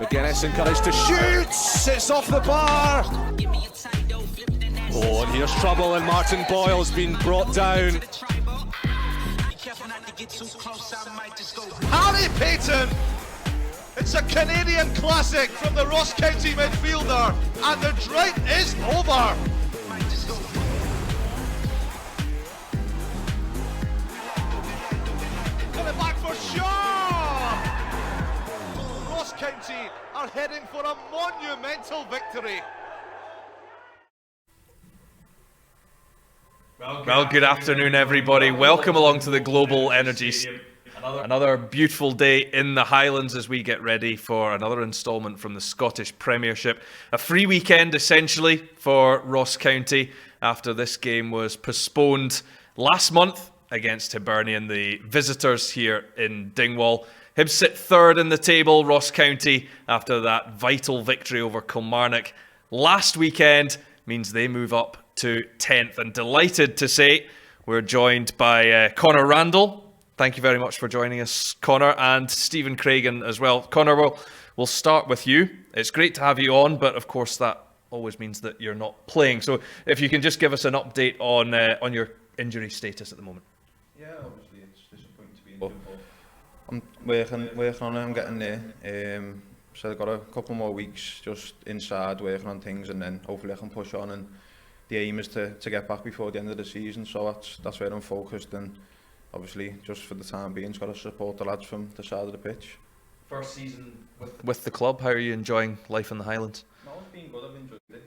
McGuinness encouraged to shoot. It's off the bar. Oh, and here's trouble, and Martin Boyle's been brought down. Harry Payton! It's a Canadian classic from the Ross County midfielder, and the drought is over. Coming back for Shaw! Ross County are heading for a monumental victory. Well, good afternoon, everybody. Welcome along to the Global Energy. Another beautiful day in the Highlands as we get ready for another instalment from the Scottish Premiership. A free weekend, essentially, for Ross County after this game was postponed last month against Hibernian, the visitors here in Dingwall. Hibs sit third in the table, Ross County, after that vital victory over Kilmarnock last weekend, means they move up to 10th. And delighted to say we're joined by Connor Randall. Thank you very much for joining us, Connor, and Stephen Craigan as well. Connor, we'll start with you. It's great to have you on, but of course that always means that you're not playing. So if you can just give us an update on your injury status at the moment. Yeah, obviously it's disappointing to be injured, but I'm working on it, I'm getting there. So I've got a couple more weeks just inside working on things, and then hopefully I can push on, and the aim is to get back before the end of the season, so that's where I'm focused, and obviously just for the time being, got to support the lads from the side of the pitch. First season with the club, how are you enjoying life in the Highlands? No, it's been good, I've enjoyed it.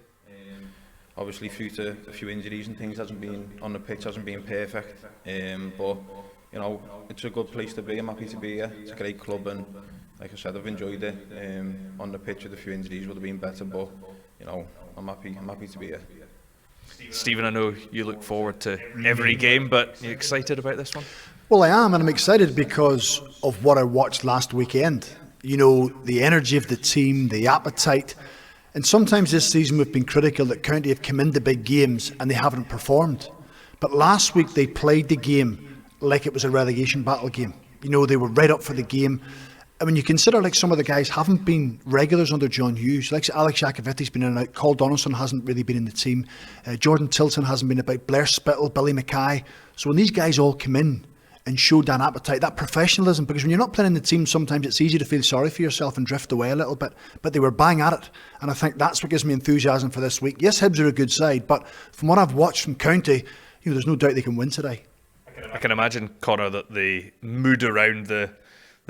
Obviously due to a few injuries and things, hasn't been on the pitch, hasn't been perfect, but you know, it's a good place to be. I'm happy to be here. It's a great club, and like I said, I've enjoyed it. On the pitch with a few injuries would have been better, but you know, I'm happy to be here. Stephen, I know you look forward to every game, but are you excited about this one? Well, I am, and I'm excited because of what I watched last weekend. You know, the energy of the team, the appetite, and sometimes this season we've been critical that County have come into big games and they haven't performed. But last week they played the game like it was a relegation battle game. You know, they were right up for the game. And when you consider like some of the guys haven't been regulars under John Hughes, like Alex Jakoviti's been in and out, Cole Donaldson hasn't really been in the team, Jordan Tilton hasn't been about, Blair Spittle, Billy Mackay. So when these guys all come in and showed that appetite, that professionalism, because when you're not playing in the team, sometimes it's easy to feel sorry for yourself and drift away a little bit, but they were bang at it, and I think that's what gives me enthusiasm for this week. Yes, Hibs are a good side, but from what I've watched from County, you know, there's no doubt they can win today. I can imagine, Connor, that the mood around the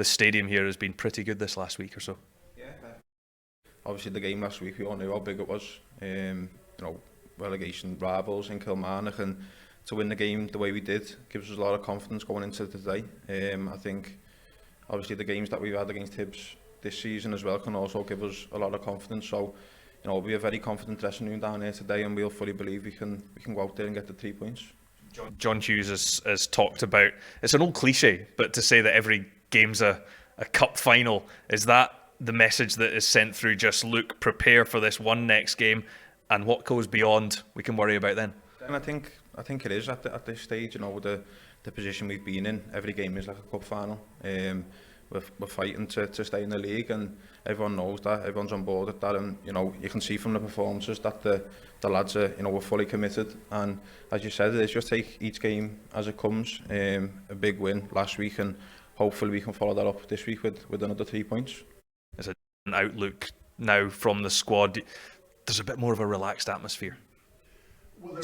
stadium here has been pretty good this last week or so. Yeah. Obviously the game last week, we all knew how big it was. You know, relegation rivals in Kilmarnock, and to win the game the way we did gives us a lot of confidence going into today. I think obviously the games that we've had against Hibs this season as well can also give us a lot of confidence. So, you know, we'll be a very confident dressing room down here today, and we'll fully believe we can go out there and get the 3 points. John Hughes has talked about, it's an old cliche, but to say that every game's a cup final, is that the message that is sent through? Just look, prepare for this one next game, and what goes beyond we can worry about then. And I think it is at this stage, you know, the position we've been in. Every game is like a cup final. We're fighting to stay in the league, and everyone knows that, everyone's on board with that, and you know, you can see from the performances that the lads are, you know, we're fully committed, and as you said, it's just take each game as it comes. A big win last week, and hopefully we can follow that up this week with another 3 points. There's an outlook now from the squad. There's a bit more of a relaxed atmosphere.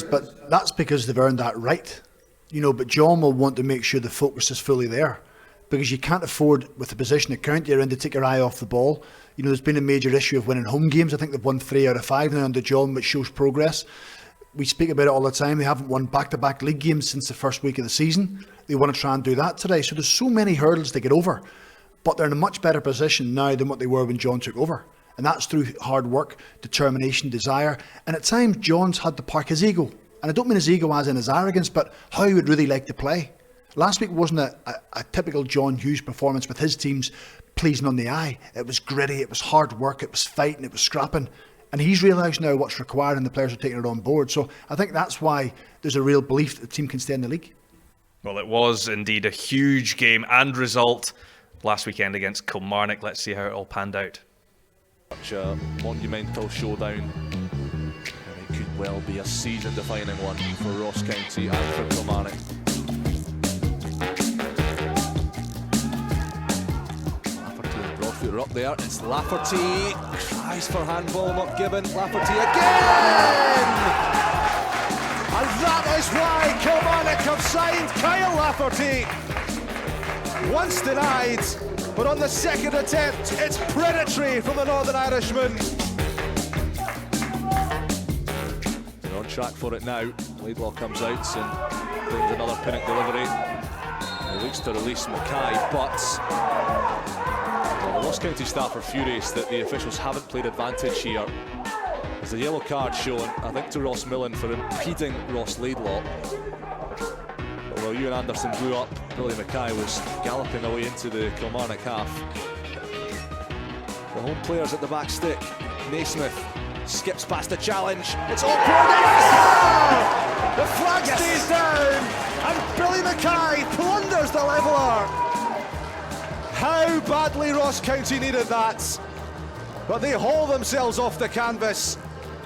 But that's because they've earned that right. You know, but John will want to make sure the focus is fully there, because you can't afford, with the position of County you're in, to take your eye off the ball. You know, there's been a major issue of winning home games. I think they've won 3 out of 5 now under John, which shows progress. We speak about it all the time. They haven't won back-to-back league games since the first week of the season. They want to try and do that today. So there's so many hurdles to get over. But they're in a much better position now than what they were when John took over. And that's through hard work, determination, desire. And at times, John's had to park his ego. And I don't mean his ego as in his arrogance, but how he would really like to play. Last week wasn't a typical John Hughes performance with his teams pleasing on the eye. It was gritty, it was hard work, it was fighting, it was scrapping. And he's realised now what's required, and the players are taking it on board. So I think that's why there's a real belief that the team can stay in the league. Well, it was indeed a huge game and result last weekend against Kilmarnock. Let's see how it all panned out. Such a monumental showdown, and it could well be a season-defining one for Ross County and for Kilmarnock. Lafferty and Broadfoot are up there. It's Lafferty, cries for handball, not given. Lafferty again! And that is why Kilmarnock have signed Kyle Lafferty. Once denied, but on the second attempt, it's predatory from the Northern Irishman. They're on track for it now. Laidlaw comes out and brings another Pinnock delivery. He looks to release Mackay, but the Ross County staff are furious that the officials haven't played advantage here. There's a yellow card shown, I think, to Ross Millen for impeding Ross Laidlaw. But while Ewan Anderson blew up, Billy Mackay was galloping away into the Kilmarnock half. The home players at the back stick. Naismith skips past the challenge. It's awkward. Yes! The flag stays down, and Billy Mackay plunders the leveller. How badly Ross County needed that, but they haul themselves off the canvas,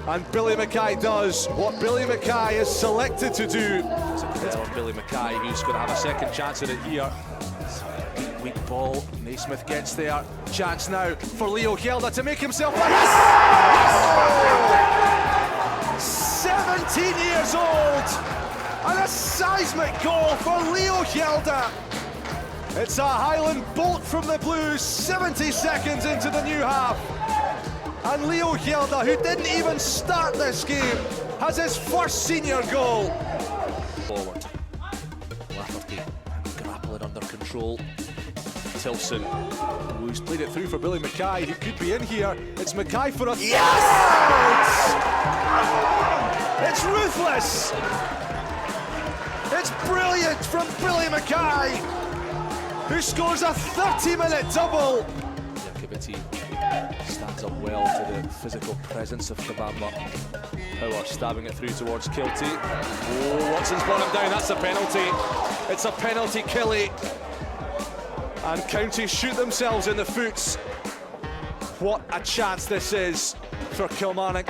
and Billy Mackay does what Billy Mackay is selected to do. It's on Billy Mackay, who's going to have a second chance at it here. Weak ball, Naismith gets there. Chance now for Leo Gelda to make himself a... Yes! Yes! 17 years old, and a seismic goal for Leo Gelda. It's a Highland bolt from the Blues, 70 seconds into the new half. And Leo Gelda, who didn't even start this game, has his first senior goal. Forward. Lafferty, grapple it under control. Tilson, who's played it through for Billy Mackay, who could be in here. It's Mackay for a... Yes! It's ruthless! It's brilliant from Billy Mackay, who scores a 30-minute double. The activity stands up well to the physical presence of Kabamba. Power stabbing it through towards Kilty. Oh, Watson's brought him down, that's a penalty. It's a penalty, Killy. And County shoot themselves in the foot. What a chance this is for Kilmarnock.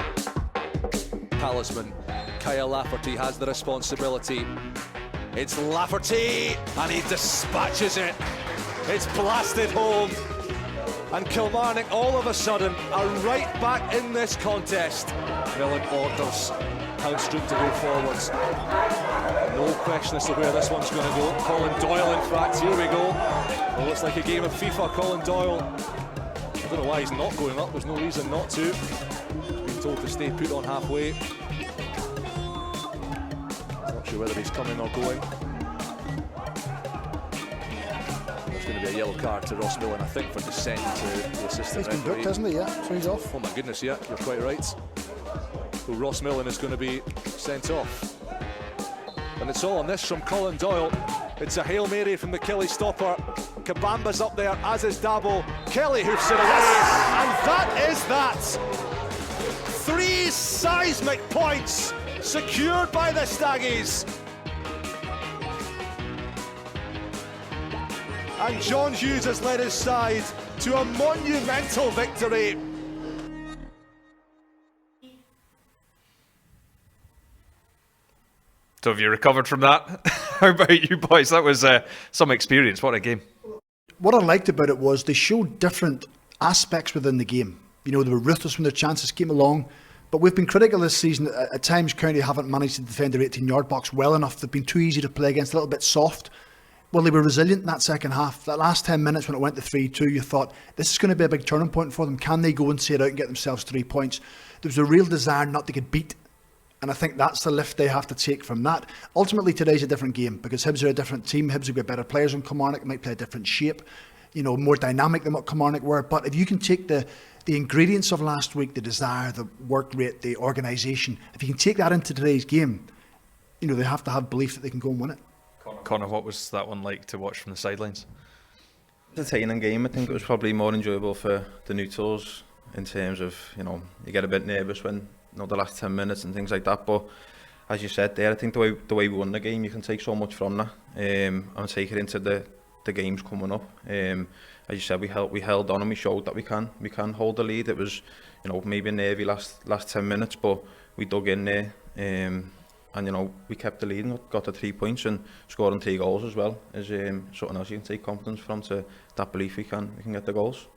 Talisman, Kyle Lafferty has the responsibility. It's Lafferty, and he dispatches it. It's blasted home. And Kilmarnock all of a sudden are right back in this contest. Millen orders Houndstrom to go forwards. No question as to where this one's going to go. Colin Doyle, in fact, here we go. Well, looks like a game of FIFA. Colin Doyle, I don't know why he's not going up. There's no reason not to. He's been told to stay put on halfway. Not sure whether he's coming or going. There's going to be a yellow card to Ross Millen, I think, for dissent to the assistant referee. He's been booked, hasn't he? Yeah, so he's off. Oh my goodness, yeah, you're quite right. So Ross Millen is going to be sent off. And it's all on this from Colin Doyle. It's a Hail Mary from the Kelly stopper. Kabamba's up there, as is Dabo. Kelly hoofs it away, and that is that. 3 seismic points secured by the Staggies. And John Hughes has led his side to a monumental victory. So have you recovered from that? How about you boys? That was some experience. What a game. What I liked about it was they showed different aspects within the game. You know, they were ruthless when their chances came along, but we've been critical this season. At times, County haven't managed to defend their 18-yard box well enough. They've been too easy to play against, a little bit soft. Well, they were resilient in that second half. That last 10 minutes when it went to 3-2, you thought, this is going to be a big turning point for them. Can they go and see it out and get themselves 3 points? There was a real desire not to get beat. And I think that's the lift they have to take from that. Ultimately, today's a different game because Hibs are a different team. Hibs have got better players than Kilmarnock, might play a different shape, you know, more dynamic than what Kilmarnock were. But if you can take the ingredients of last week, the desire, the work rate, the organisation, if you can take that into today's game, you know, they have to have belief that they can go and win it. Connor, what was that one like to watch from the sidelines? Entertaining game. I think it was probably more enjoyable for the neutrals in terms of, you know, you get a bit nervous when, you know, the last 10 minutes and things like that, but as you said there, I think the way we won the game, you can take so much from that and take it into the games coming up. As you said, we held on and we showed that we can hold the lead. It was, you know, maybe nervy last 10 minutes, but we dug in there and, you know, we kept the lead and got the 3 points, and scoring 3 goals as well is something else you can take confidence from, to that belief we can get the goals.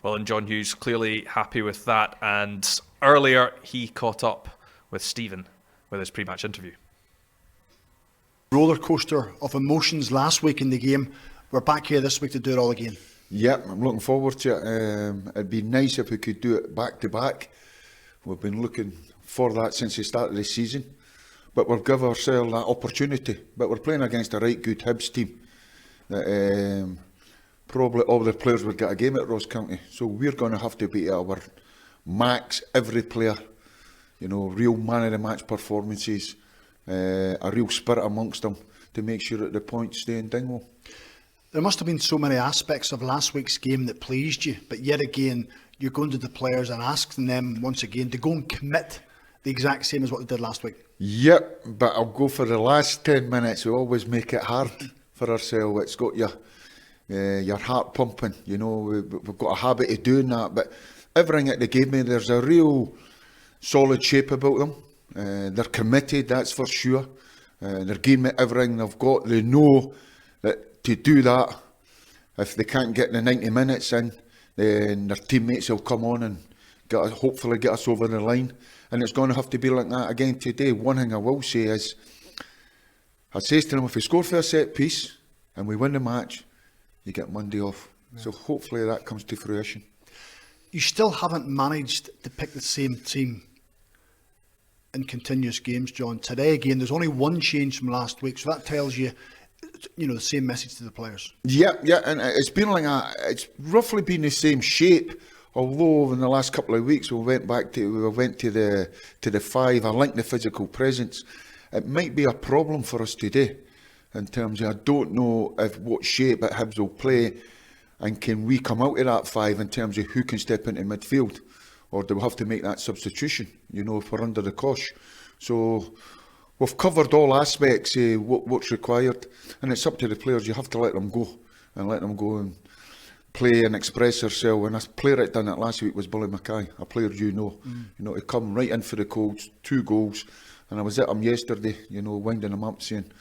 Well, and John Hughes clearly happy with that, and earlier he caught up with Stephen with his pre-match interview. Roller coaster of emotions last week in the game. We're back here this week to do it all again. Yep, I'm looking forward to it. It'd be nice if we could do it back to back. We've been looking for that since the start of the season, but we'll give ourselves that opportunity. But we're playing against a right good Hibs team that probably all the players would get a game at Ross County, so we're going to have to be at our max, every player, you know, real man of the match performances, a real spirit amongst them to make sure that the points stay in Dingwall. There must have been so many aspects of last week's game that pleased you, but yet again, you're going to the players and asking them once again to go and commit the exact same as what they did last week. Yep, but I'll go for the last 10 minutes. We always make it hard for ourselves. It's got your heart pumping, you know, we've got a habit of doing that, but everything that they gave me, there's a real solid shape about them. They're committed, that's for sure. They're giving me everything they've got. They know that to do that, if they can't get the 90 minutes in, then their teammates will come on and hopefully get us over the line. And it's going to have to be like that again today. One thing I will say is, I say to them, if we score for a set piece and we win the match, you get Monday off. Yeah. So hopefully that comes to fruition. You still haven't managed to pick the same team in continuous games, John. Today again, there's only one change from last week, so that tells you, you know, the same message to the players. Yeah, and it's been like it's roughly been the same shape. Although in the last couple of weeks we went to the 5. I like the physical presence. It might be a problem for us today, in terms of, I don't know what shape at Hibs will play, and can we come out of that 5 in terms of who can step into midfield, or do we have to make that substitution, you know, if we're under the cosh. So we've covered all aspects of what's required, and it's up to the players. You have to let them go and play and express themselves. And a player that done it last week was Billy Mackay, a player you know, to come right in for the Colts, 2 goals, and I was at him yesterday, you know, winding him up, saying,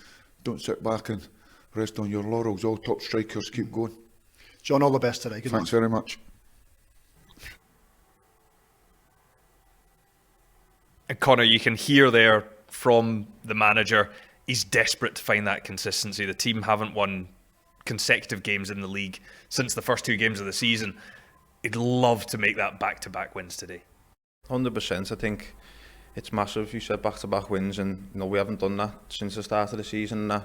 don't sit back and rest on your laurels. All top strikers keep going. John, all the best today. Good Thanks luck. very much. And Connor, you can hear there from the manager, he's desperate to find that consistency. The team haven't won consecutive games in the league since the first 2 games of the season. He'd love to make that back-to-back wins today. 100%. I think it's massive. You said back-to-back wins, and you know, we haven't done that since the start of the season. You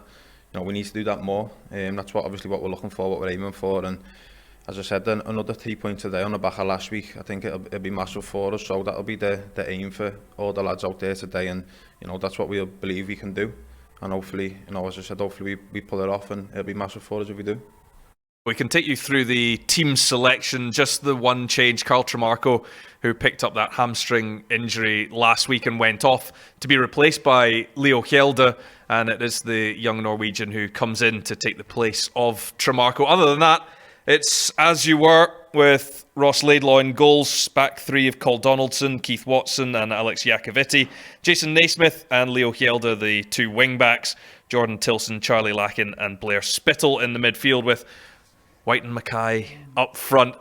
know, we need to do that more. That's obviously what we're looking for, what we're aiming for. And as I said, then another 3 points today on the back of last week. I think it'll be massive for us. So that'll be the aim for all the lads out there today. And you know, that's what we believe we can do. And hopefully, you know, as I said, hopefully we pull it off, and it'll be massive for us if we do. We can take you through the team selection. Just the one change, Carl Tremarco, who picked up that hamstring injury last week and went off, to be replaced by Leo Hjelde, and it is the young Norwegian who comes in to take the place of Tremarco. Other than that, it's as you were, with Ross Laidlaw in goals, back 3 of Cole Donaldson, Keith Watson and Alex Iacovitti, Jason Naismith and Leo Hjelde, the 2 wing-backs, Jordan Tilson, Charlie Lacken and Blair Spittle in the midfield, with White and Mackay up front.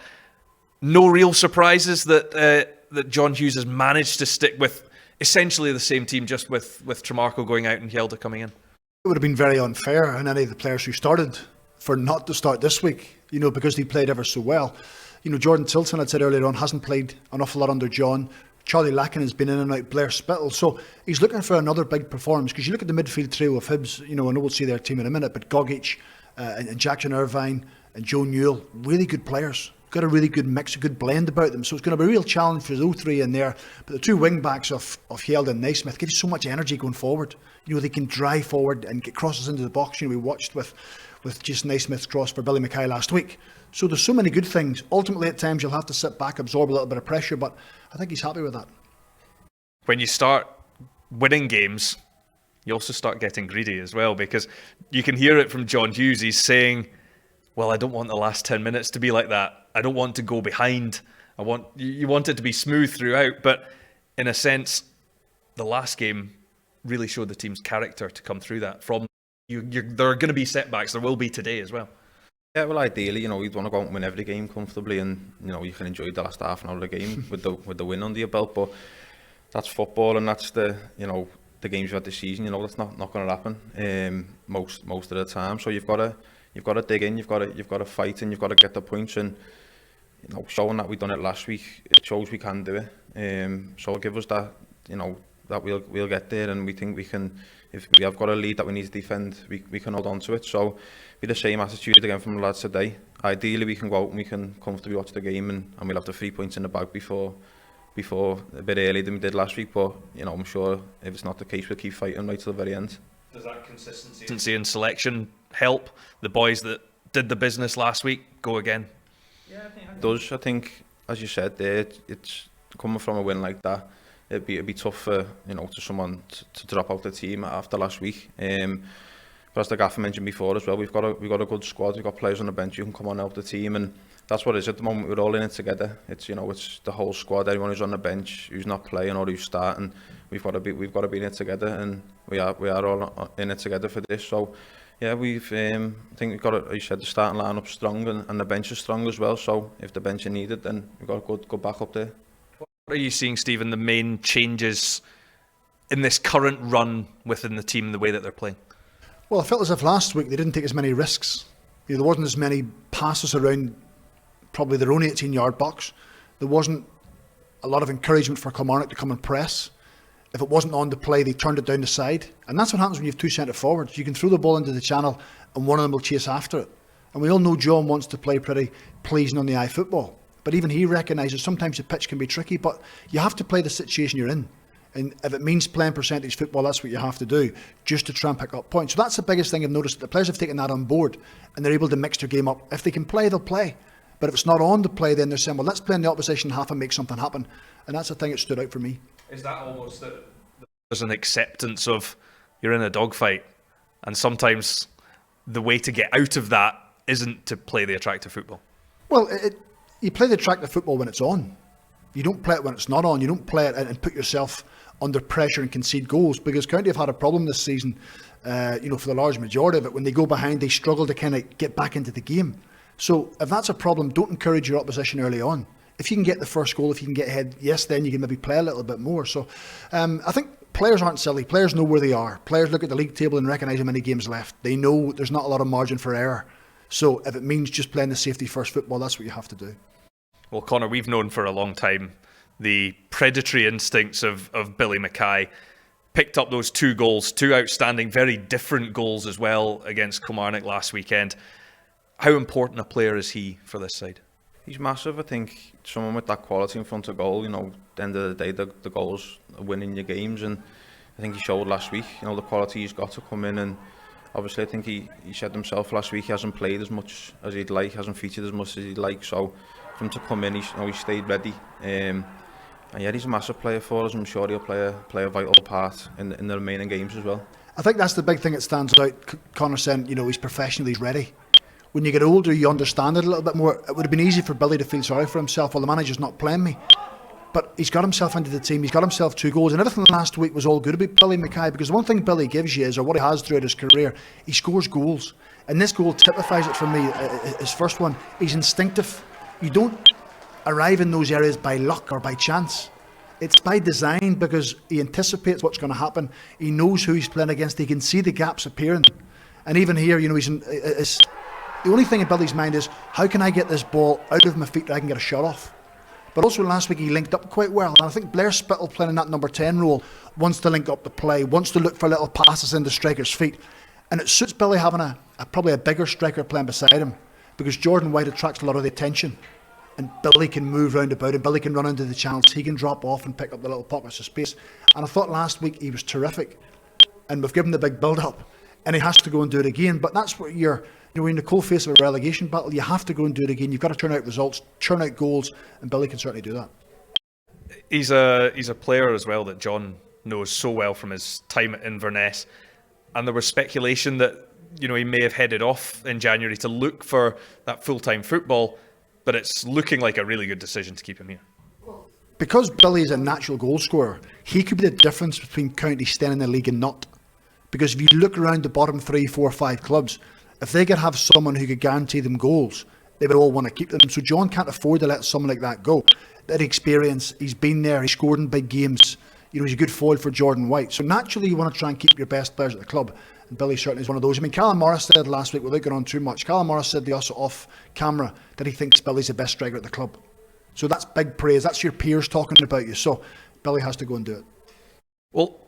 No real surprises that John Hughes has managed to stick with essentially the same team, just with Tremarco going out and Hjelde coming in. It would have been very unfair on any of the players who started for not to start this week, you know, because they played ever so well. You know, Jordan Tilson, I'd said earlier on, hasn't played an awful lot under John. Charlie Lacken has been in and out, Blair Spittle. So he's looking for another big performance, because you look at the midfield trio of Hibs, you know, I know we'll see their team in a minute, but Gogic and Jackson Irvine and Joe Newell, really good players. Got a really good mix, a good blend about them. So it's going to be a real challenge for those 3 in there. But the 2 wing backs of Hjelde and Naismith give you so much energy going forward. You know, they can drive forward and get crosses into the box. You know, we watched with Jason Naismith's cross for Billy Mackay last week. So there's so many good things. Ultimately, at times, you'll have to sit back, absorb a little bit of pressure, but I think he's happy with that. When you start winning games, you also start getting greedy as well, because you can hear it from John Hughes. He's saying, well, I don't want the last 10 minutes to be like that. I don't want to go behind. You want it to be smooth throughout. But in a sense, the last game really showed the team's character to come through that. There are going to be setbacks. There will be today as well. Yeah, well, ideally, you'd want to go out and win every game comfortably, and you can enjoy the last half an hour of the game with the win under your belt. But that's football, and that's the games you had this season. That's not going to happen most of the time. So you've got to dig in. You've got to fight, and you've got to get the points. And showing that we've done it last week, it shows we can do it. So it'll give us that that we'll get there, and we think we can. If we have got a lead that we need to defend, we can hold on to it. So be the same attitude again from the lads today. Ideally, we can go out and we can comfortably watch the game, and we'll have the 3 points in the bag before a bit earlier than we did last week. But I'm sure if it's not the case, we'll keep fighting right to the very end. Does that consistency in selection help the boys that did the business last week go again? Yeah, I think it does. I think, as you said there, it's coming from a win like that. It'd be tough for to someone to drop out the team after last week. But as the gaffer mentioned before as well, we've got a good squad. We've got players on the bench who can come on and help the team, and that's what it is at the moment. We're all in it together. It's it's the whole squad. Everyone who's on the bench, who's not playing or who's starting, we've got to be in it together, and we are all in it together for this. So yeah, I think we've got, as you said, the starting line-up strong, and the bench is strong as well. So if the bench is needed, then we've got a good backup there. What are you seeing, Stephen, the main changes in this current run within the team, the way that they're playing? Well, I felt as if last week they didn't take as many risks. There wasn't as many passes around probably their own 18-yard box. There wasn't a lot of encouragement for Kilmarnock to come and press. If it wasn't on the play, they turned it down the side. And that's what happens when you have two centre forwards. You can throw the ball into the channel and one of them will chase after it. And we all know John wants to play pretty pleasing on the eye football. But even he recognises sometimes the pitch can be tricky, but you have to play the situation you're in. And if it means playing percentage football, that's what you have to do, just to try and pick up points. So that's the biggest thing I've noticed. The players have taken that on board, and they're able to mix their game up. If they can play, they'll play. But if it's not on the play, then they're saying, well, let's play in the opposition half and make something happen. And that's the thing that stood out for me. Is that almost that there's an acceptance of you're in a dogfight, and sometimes the way to get out of that isn't to play the attractive football? Well, you play the attractive football when it's on. You don't play it when it's not on. You don't play it and put yourself under pressure and concede goals, because County have had a problem this season, for the large majority of it. When they go behind, they struggle to kind of get back into the game. So if that's a problem, don't encourage your opposition early on. If you can get the first goal, if you can get ahead, yes, then you can maybe play a little bit more. So I think players aren't silly. Players know where they are. Players look at the league table and recognise how many games left. They know there's not a lot of margin for error. So if it means just playing the safety first football, that's what you have to do. Well, Connor, we've known for a long time the predatory instincts of Billy Mackay. Picked up those 2 goals, 2 outstanding, very different goals as well against Kilmarnock last weekend. How important a player is he for this side? He's massive. I think someone with that quality in front of goal, at the end of the day, the goals are winning your games, and I think he showed last week, the quality he's got to come in. And obviously I think he said himself last week he hasn't played as much as he'd like, hasn't featured as much as he'd like, so for him to come in, he stayed ready. And yeah, he's a massive player for us. I'm sure he'll play a vital part in the remaining games as well. I think that's the big thing that stands out. Connor saying, he's professional, he's ready. When you get older, you understand it a little bit more. It would have been easy for Billy to feel sorry for himself. Well, the manager's not playing me. But he's got himself into the team. He's got himself 2 goals. And everything last week was all good about Billy Mackay, because the one thing Billy gives you is, or what he has throughout his career, he scores goals. And this goal typifies it for me. His first one, he's instinctive. You don't arrive in those areas by luck or by chance. It's by design, because he anticipates what's going to happen. He knows who he's playing against. He can see the gaps appearing. And even here, the only thing in Billy's mind is, how can I get this ball out of my feet that I can get a shot off? But also last week he linked up quite well. And I think Blair Spittle, playing in that number 10 role, wants to link up the play, wants to look for little passes into strikers' feet. And it suits Billy having probably a bigger striker playing beside him, because Jordan White attracts a lot of the attention. And Billy can move round about, and Billy can run into the channels. He can drop off and pick up the little pockets of space. And I thought last week he was terrific. And we've given the big build-up. And he has to go and do it again. But that's what you're in the cold face of a relegation battle. You have to go and do it again. You've got to turn out results, turn out goals, and Billy can certainly do that. He's a player as well that John knows so well from his time at Inverness. And there was speculation that, you know, he may have headed off in January to look for that full-time football, but it's looking like a really good decision to keep him here. Because Billy is a natural goal scorer, he could be the difference between counties staying in the league and not. Because if you look around the bottom 3, 4, 5 clubs, if they could have someone who could guarantee them goals, they would all want to keep them. So John can't afford to let someone like that go. That experience, he's been there, he scored in big games. You know, he's a good foil for Jordan White. So naturally you want to try and keep your best players at the club. And Billy certainly is one of those. I mean, Callum Morris said last week, without going on too much, Callum Morris said to us off camera that he thinks Billy's the best striker at the club. So that's big praise. That's your peers talking about you. So Billy has to go and do it. Well,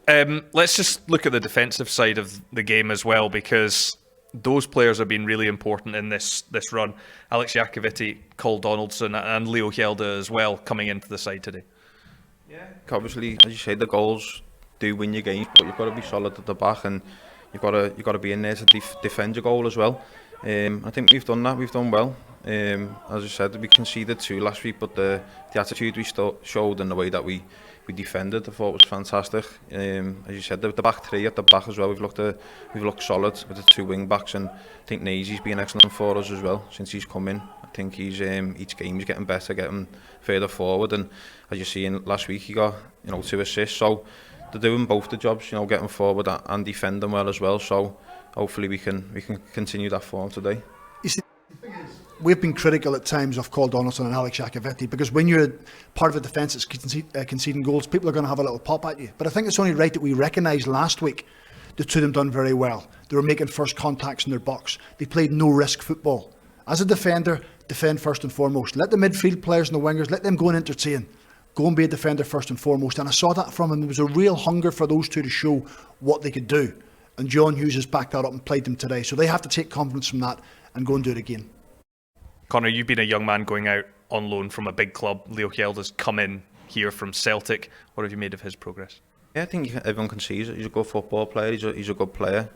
let's just look at the defensive side of the game as well, because those players have been really important in this run. Alex Jakoviti, Cole Donaldson and Leo Hjelde as well coming into the side today. Yeah, obviously, as you say, the goals do win your games, but you've got to be solid at the back, and you've got to be in there to defend your goal as well. I think we've done that. We've done well. As I said, we conceded 2 last week, but the attitude we showed and the way that we defended, I thought was fantastic. As you said, the back 3 at the back as well. We've looked solid with the 2 wing backs, and I think Nazy's been excellent for us as well since he's come in. I think he's each game he's getting better, getting further forward, and as you see in last week he got 2 assists. So they're doing both the jobs, getting forward and defending well as well. So hopefully we can continue that form today. You see, we've been critical at times of Cole Donaldson and Alex Jakoviti, because when you're part of a defence that's conceding goals, people are going to have a little pop at you. But I think it's only right that we recognise last week the 2 of them done very well. They were making first contacts in their box. They played no risk football. As a defender, defend first and foremost. Let the midfield players and the wingers, let them go and entertain. Go and be a defender first and foremost. And I saw that from him. There was a real hunger for those 2 to show what they could do. And John Hughes has backed that up and played them today. So they have to take confidence from that and go and do it again. Connor, you've been a young man going out on loan from a big club. Leo Hjelde's come in here from Celtic. What have you made of his progress? Yeah, I think everyone can see he's a good football player. He's a good player.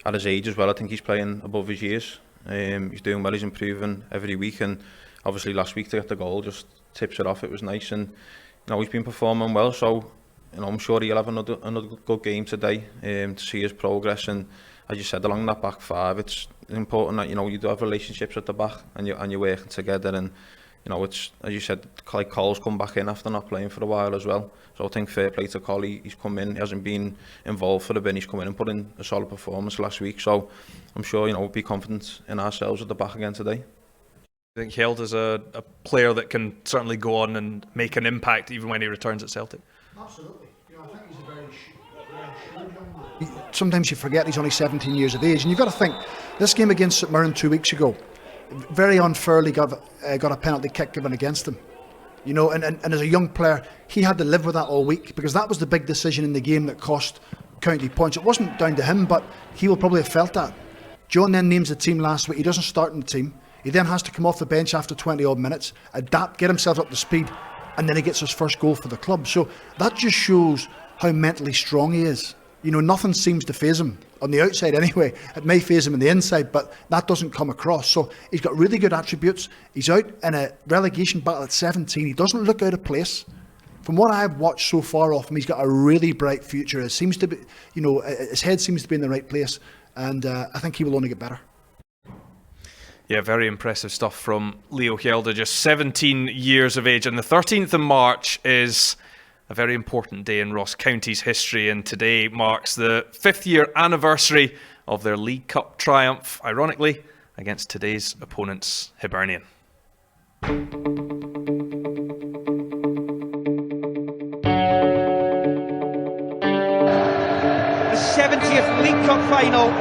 At his age as well, I think he's playing above his years. He's doing well. He's improving every week, and obviously last week to get the goal just tips it off. It was nice, and he's been performing well. So I'm sure he'll have another good game today to see his progress. And as you said, along that back 5, it's important that you do have relationships at the back and you're working together. And it's, as you said, like Cole's come back in after not playing for a while as well. So I think fair play to Cole. He's come in, he hasn't been involved for a bit. He's come in and put in a solid performance last week. So I'm sure we'll be confident in ourselves at the back again today. I think Hjelde's a player that can certainly go on and make an impact even when he returns at Celtic. Absolutely. I think he's a very shrewd young man. Sometimes you forget he's only 17 years of age, and you've got to think, this game against St Mirren 2 weeks ago, very unfairly got a penalty kick given against him. And as a young player, he had to live with that all week, because that was the big decision in the game that cost county points. It wasn't down to him, but he will probably have felt that. John then names the team last week. He doesn't start in the team. He then has to come off the bench after 20 odd minutes, adapt, get himself up to speed, and then he gets his first goal for the club. So that just shows how mentally strong he is. Nothing seems to faze him, on the outside anyway. It may faze him on the inside, but that doesn't come across. So he's got really good attributes. He's out in a relegation battle at 17. He doesn't look out of place. From what I've watched so far of him, he's got a really bright future. It seems to be, his head seems to be in the right place, and I think he will only get better. Yeah, very impressive stuff from Leo Hjelde, just 17 years of age. And the 13th of March is a very important day in Ross County's history, and today marks the 5th year anniversary of their League Cup triumph, ironically, against today's opponents, Hibernian. The 70th League Cup final.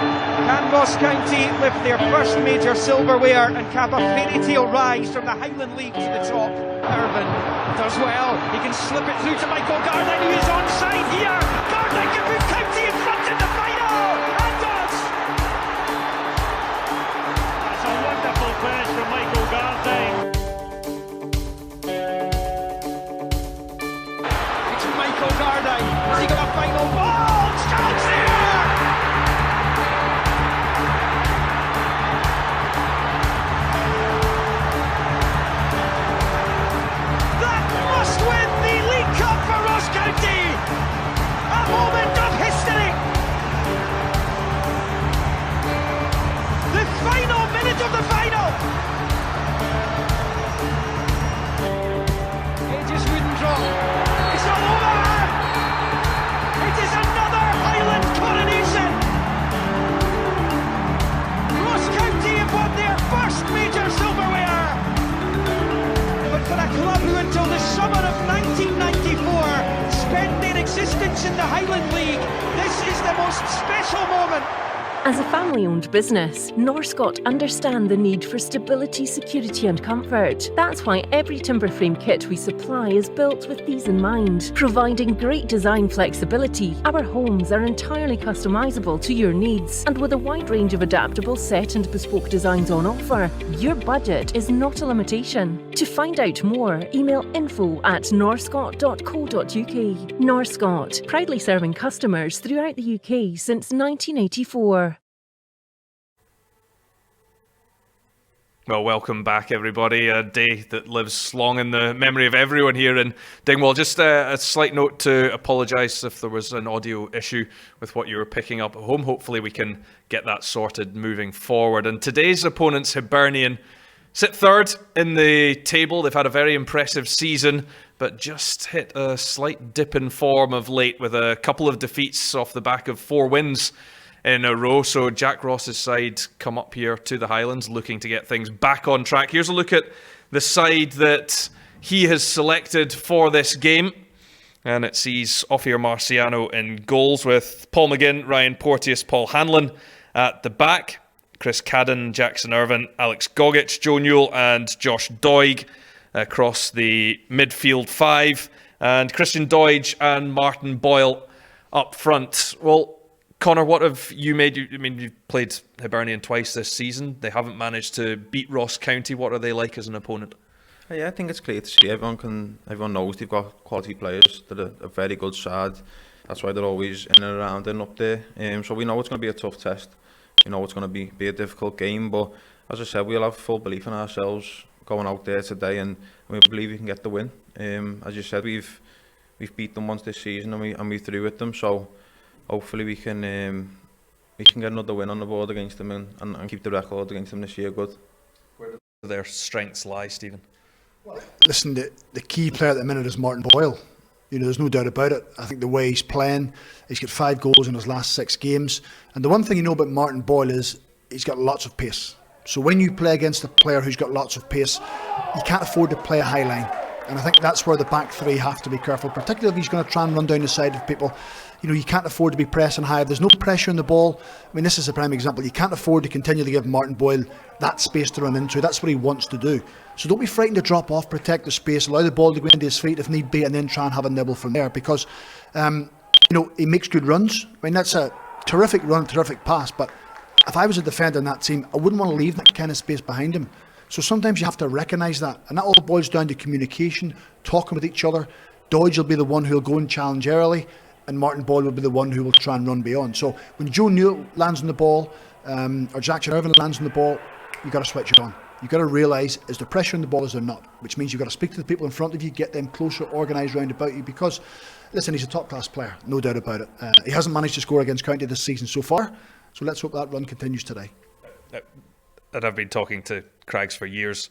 Can Ross County lift their first major silverware and cap a fairy tale rise from the Highland League to the top? Irvin does well. He can slip it through to Michael Gardyne, who is onside here. Gardyne can put County in front in the final, and does. That's a wonderful finish from Michael Gardyne. It's Michael Gardyne. Has he got a final ball? Chance here! Must win the League Cup for Ross County! points in the Highland League. This is the most special moment. As a family-owned business, Norscot understand the need for stability, security and comfort. That's why every timber frame kit we supply is built with these in mind. Providing great design flexibility, our homes are entirely customisable to your needs. And with a wide range of adaptable set and bespoke designs on offer, your budget is not a limitation. To find out more, email info@norscot.co.uk. Norscot, proudly serving customers throughout the UK since 1984. Well, welcome back, everybody. A day that lives long in the memory of everyone here in Dingwall. Just a slight note to apologise if there was an audio issue with what you were picking up at home. Hopefully we can get that sorted moving forward. And today's opponents, Hibernian, sit third in the table. They've had a very impressive season, but just hit a slight dip in form of late with a couple of defeats off the back of 4 wins in a row. So Jack Ross's side come up here to the Highlands looking to get things back on track. Here's a look at the side that he has selected for this game. And it sees Ophir Marciano in goals with Paul McGinn, Ryan Porteous, Paul Hanlon at the back. Chris Cadden, Jackson Irvin, Alex Gogic, Joe Newell and Josh Doig across the midfield 5. And Christian Doig and Martin Boyle up front. Well, Connor, what have you made? I mean, you've played Hibernian twice this season. They haven't managed to beat Ross County. What are they like as an opponent? Yeah, I think it's clear to see. Everyone knows they've got quality players. They're a very good side. That's why they're always in and around and up there. So we know it's going to be a tough test. You know it's going to be a difficult game. But as I said, we'll have full belief in ourselves going out there today, and we believe we can get the win. As you said, we've beat them once this season, and we through with them. So hopefully we can get another win on the board against them and keep the record against them this year good. Where do their strengths lie, Stephen? Listen, the key player at the minute is Martin Boyle. You know, there's no doubt about it. I think the way he's playing, he's got 5 goals in his last 6 games. And the one thing you know about Martin Boyle is he's got lots of pace. So when you play against a player who's got lots of pace, you can't afford to play a high line. And I think that's where the back 3 have to be careful, particularly if he's going to try and run down the side of people. You know, you can't afford to be pressing high. If there's no pressure on the ball, I mean, this is a prime example. You can't afford to continue to give Martin Boyle that space to run into. That's what he wants to do. So don't be frightened to drop off, protect the space, allow the ball to go into his feet if need be, and then try and have a nibble from there. Because, you know, he makes good runs. I mean, that's a terrific run, terrific pass. But if I was a defender in that team, I wouldn't want to leave that kind of space behind him. So sometimes you have to recognise that. And that all boils down to communication, talking with each other. Doig will be the one who will go and challenge early, and Martin Boyle will be the one who will try and run beyond. So when Joe Newell lands on the ball, or Jackson Irvin lands on the ball, you've got to switch it on. You've got to realise, is there pressure on the ball, is there not? Which means you've got to speak to the people in front of you, get them closer, organised round about you, because, listen, he's a top-class player, no doubt about it. He hasn't managed to score against County this season so far, so let's hope that run continues today. And I've been talking to Craigs for years.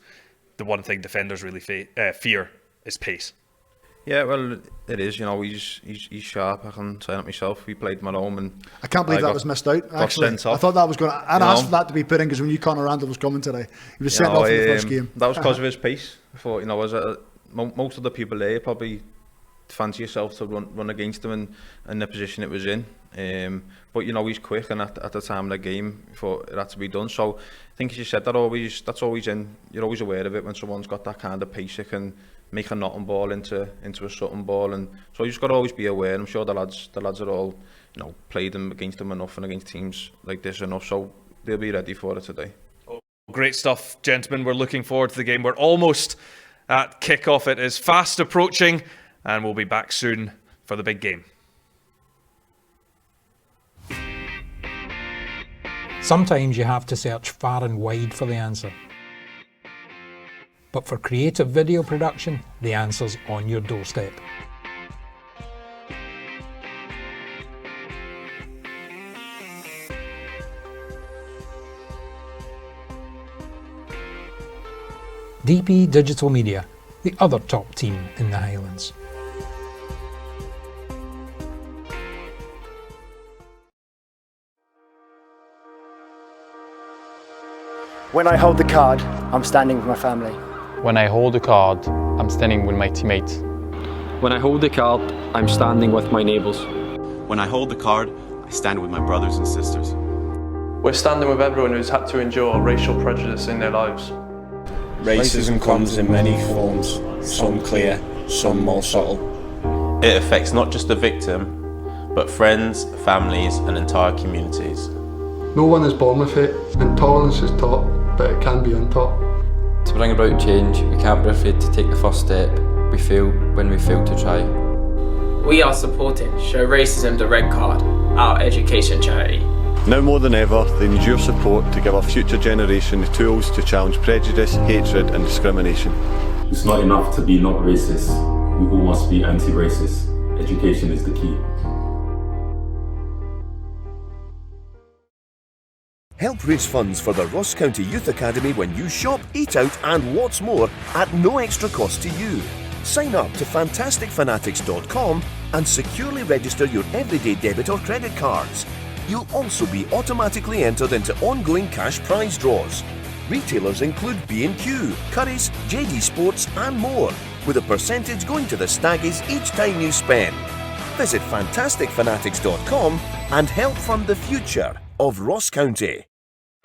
The one thing defenders really fear is pace. Yeah, well, it is. You know, he's sharp. I can say that myself. We played him at home, and I can't believe that was missed out. Actually, I thought that was going to. I'd asked for that to be put in because we knew Connor Randall was coming today. He was sent off in the first game. That was because of his pace. I thought, you know, most of the people there probably fancy yourself to run against him in the position it was in. But you know, he's quick, and at the time of the game, it had to be done. So I think, as you said, that's always in. You're always aware of it when someone's got that kind of pace. It can make a Nottingham ball into a Sutton ball, and so you just got to always be aware. I'm sure the lads are all, you know, played them against them enough and against teams like this enough, so they'll be ready for it today. Great stuff, gentlemen. We're looking forward to the game. We're almost at kick-off. It is fast approaching, and we'll be back soon for the big game. Sometimes you have to search far and wide for the answer. But for creative video production, the answer's on your doorstep. DP Digital Media, the other top team in the Highlands. When I hold the card, I'm standing with my family. When I hold the card, I'm standing with my teammates. When I hold the card, I'm standing with my neighbours. When I hold the card, I stand with my brothers and sisters. We're standing with everyone who's had to endure racial prejudice in their lives. Racism comes in many forms, some clear, some more subtle. It affects not just the victim, but friends, families, and entire communities. No one is born with it, and tolerance is taught, but it can be untaught. To bring about change, we can't be afraid to take the first step. We fail when we fail to try. We are supporting Show Racism the Red Card, our education charity. Now more than ever, they need your support to give our future generation the tools to challenge prejudice, hatred and discrimination. It's not enough to be not racist. We all must be anti-racist. Education is the key. Help raise funds for the Ross County Youth Academy when you shop, eat out and what's more at no extra cost to you. Sign up to fantasticfanatics.com and securely register your everyday debit or credit cards. You'll also be automatically entered into ongoing cash prize draws. Retailers include B&Q, Currys, JD Sports and more, with a percentage going to the Staggies each time you spend. Visit fantasticfanatics.com and help fund the future of Ross County.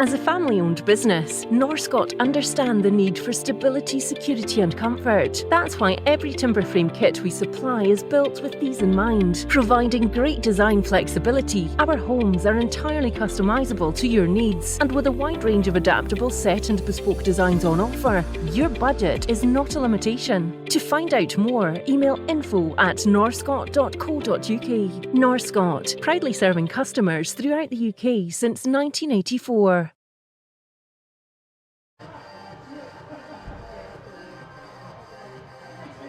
As a family-owned business, Norscot understand the need for stability, security and comfort. That's why every timber frame kit we supply is built with these in mind. Providing great design flexibility, our homes are entirely customisable to your needs. And with a wide range of adaptable set and bespoke designs on offer, your budget is not a limitation. To find out more, email info@norscot.co.uk. Norscot, proudly serving customers throughout the UK since 1984.